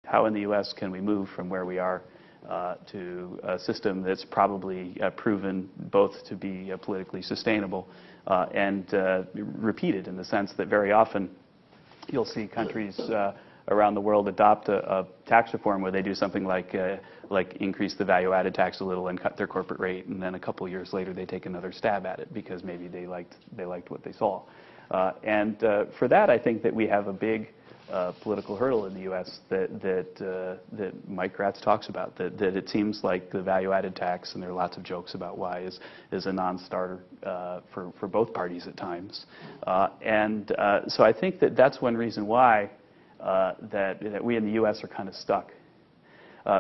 how in the U.S. can we move from where we are to a system that's probably proven both to be politically sustainable and repeated, in the sense that very often you'll see countries around the world adopt a tax reform where they do something like increase the value-added tax a little and cut their corporate rate, and then a couple of years later they take another stab at it because maybe they liked what they saw. For that, I think that we have a big political hurdle in the U.S. that Mike Gratz talks about, that it seems like the value-added tax, and there are lots of jokes about why, is a non-starter for both parties at times. So I think that that's one reason why that we in the U.S. are kind of stuck.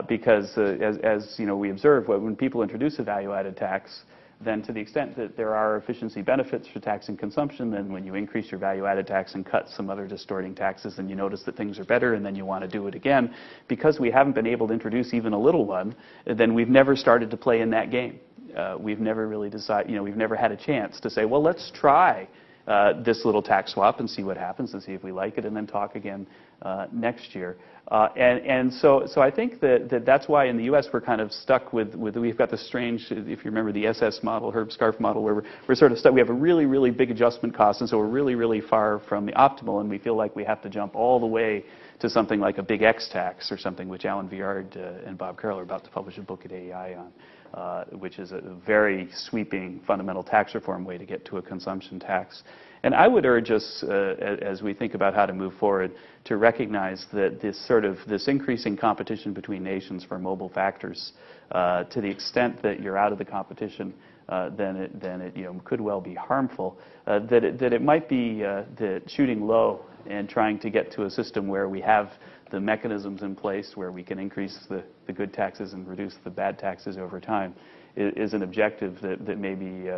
Because as you know, we observe when people introduce a value-added tax, then to the extent that there are efficiency benefits for taxing consumption, then when you increase your value-added tax and cut some other distorting taxes, then you notice that things are better, and then you want to do it again. Because we haven't been able to introduce even a little one, then we've never started to play in that game. We've never really decided, we've never had a chance to say, well, let's try this little tax swap and see what happens and see if we like it, and then talk again next year. So I think that's why in the U.S. we're kind of stuck with we've got this strange, if you remember the SS model, Herb Scarf model, where we're sort of stuck. We have a really, really big adjustment cost, and so we're really, really far from the optimal, and we feel like we have to jump all the way to something like a big X tax or something, which Alan Viard and Bob Carroll are about to publish a book at AEI on, which is a very sweeping fundamental tax reform way to get to a consumption tax. And I would urge us, as we think about how to move forward, to recognize that this increasing competition between nations for mobile factors, to the extent that you're out of the competition, then it could well be harmful. That it might be that shooting low and trying to get to a system where we have the mechanisms in place where we can increase the good taxes and reduce the bad taxes over time is an objective that maybe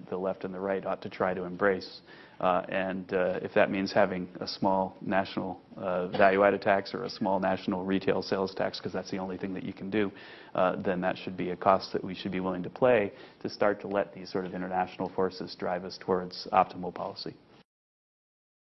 the left and the right ought to try to embrace. If that means having a small national value-added tax or a small national retail sales tax, because that's the only thing that you can do, then that should be a cost that we should be willing to play to start to let these sort of international forces drive us towards optimal policy.